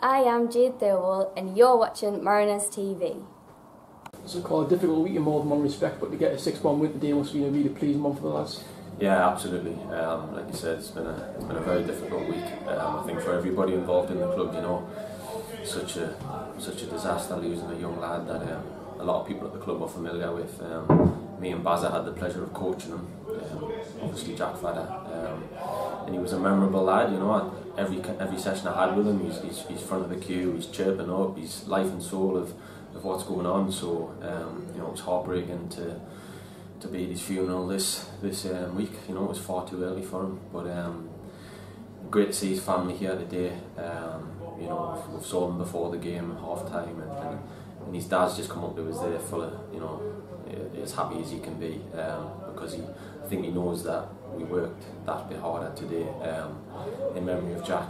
I am Jade Thirlwall and you're watching Mariners TV. It's a difficult week in more than one respect, but to get a 6-1 win today must be a really pleasing one for the lads. Yeah, absolutely. Like you said, it's been a very difficult week. I think for everybody involved in the club, you know, such a disaster losing a young lad that a lot of people at the club are familiar with. Me and Bazza had the pleasure of coaching him. Obviously, Jak Fada, and he was a memorable lad. You know, every session I had with him, he's front of the queue, he's chirping up, he's life and soul of what's going on. So you know, it was heartbreaking to be at his funeral this week. You know, it was far too early for him, but great to see his family here today. You know, we've saw him before the game, half time, and his dad's just come up to us there full of, you know, as happy as he can be, because I think he knows that we worked that bit harder today in memory of Jak,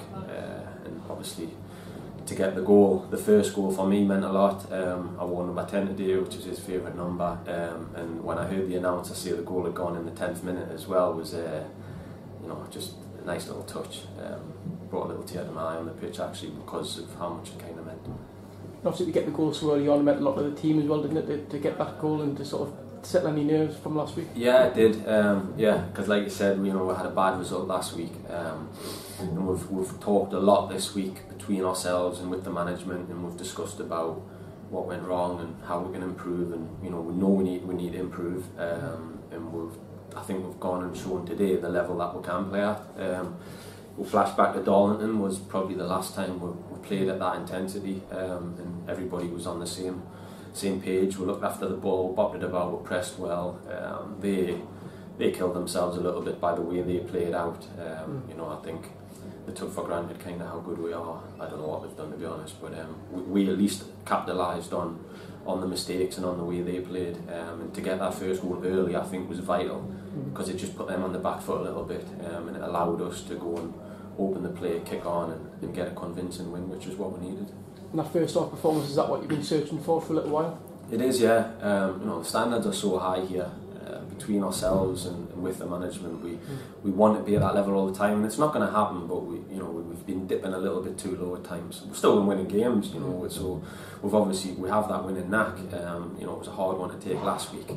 and obviously to get the goal, the first goal for me meant a lot. I wore number 10 today, which is his favourite number, and when I heard the announcer say the goal had gone in the 10th minute as well, was you know, just a nice little touch. Brought a little tear to my eye on the pitch actually, because of how much it kind of meant. Obviously to get the goal so early on, it meant a lot to the team as well, didn't it, to get that goal and to sort of settle any nerves from last week? Yeah, it did. Yeah, because like you said, you know, we had a bad result last week, and we've talked a lot this week between ourselves and with the management, and we've discussed about what went wrong and how we can improve, and you know we need to improve, and I think we've gone and shown today the level that we can play at. We'll flash back to Droylsden, was probably the last time we played at that intensity, and everybody was on the same page. We looked after the ball, bopped it about, we pressed well. They killed themselves a little bit by the way they played out. You know, I think they took for granted kind of how good we are. I don't know what they've done, to be honest, but we at least capitalised on the mistakes and on the way they played, and to get that first goal early I think was vital, because it just put them on the back foot a little bit, and it allowed us to go and open the play, kick on and get a convincing win, which is what we needed. And that first half performance, is that what you've been searching for a little while? It is, yeah. You know, the standards are so high here, between ourselves and with the management. We want to be at that level all the time, and it's not going to happen, but we've been dipping a little bit too low at times. We're still winning games, you know, so we have that winning knack. You know, it was a hard one to take last week,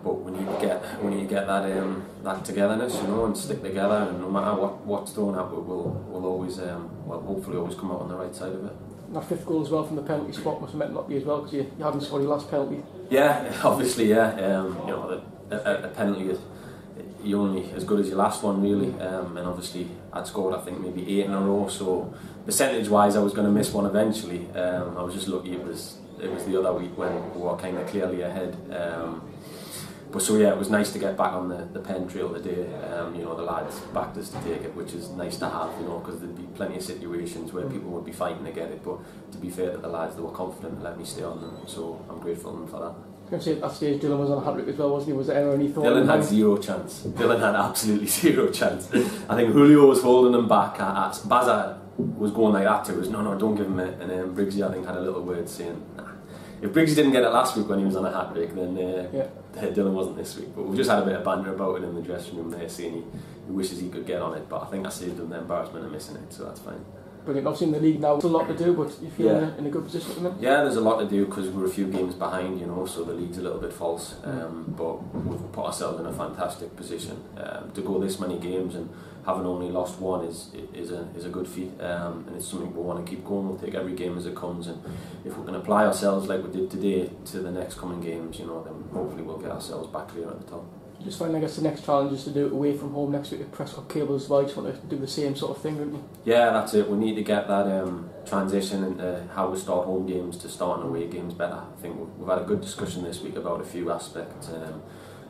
but we need to get that togetherness, you know, and stick together, and no matter what's thrown at, we'll always hopefully always come out on the right side of it. And that fifth goal as well from the penalty spot must have meant a lot to you as well, because you hadn't scored your last penalty. Yeah, obviously, yeah. You know, a penalty is you're only as good as your last one, really, and obviously I'd scored I think maybe 8 in a row, so percentage wise I was going to miss one eventually. I was just lucky it was the other week when we were kind of clearly ahead. But so yeah, it was nice to get back on the pen trail today. You know, the lads backed us to take it, which is nice to have, you know, because there'd be plenty of situations where people would be fighting to get it, but to be fair to the lads, they were confident to let me stay on them, so I'm grateful to them for that. I was going to say, at that stage Dylan was on a hat-trick as well, wasn't he? Was there any thought? Dylan had zero chance. Dylan had absolutely zero chance. I think Julio was holding him back. Bazza was going like that to us, no, don't give him it. And then Briggsy, I think, had a little word saying, nah. If Briggsy didn't get it last week when he was on a hat-trick, then Dylan wasn't this week. But we've just had a bit of banter about it in the dressing room there, saying he wishes he could get on it. But I think I saved him the embarrassment of missing it, so that's fine. Brilliant. Obviously in the league now, there's a lot to do, but you feel in a good position at the minute? Yeah, there's a lot to do because we're a few games behind, you know, so the league's a little bit false. But we've put ourselves in a fantastic position. To go this many games and having only lost one is a good feat, and it's something we want to keep going. We'll take every game as it comes, and if we can apply ourselves like we did today to the next coming games, you know, then hopefully we'll get ourselves back clear at the top. Just find, I guess, the next challenge is to do it away from home next week at Prescott Cable as well. You just want to do the same sort of thing, don't you? Yeah, that's it. We need to get that transition into how we start home games to starting away games better. I think we've had a good discussion this week about a few aspects, and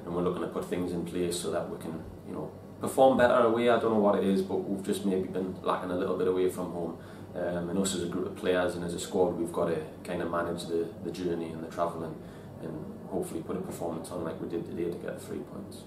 we're looking to put things in place so that we can, you know, perform better away. I don't know what it is, but we've just maybe been lacking a little bit away from home. And us as a group of players and as a squad, we've got to kind of manage the journey and the travel, and hopefully put a performance on like we did today to get the 3 points.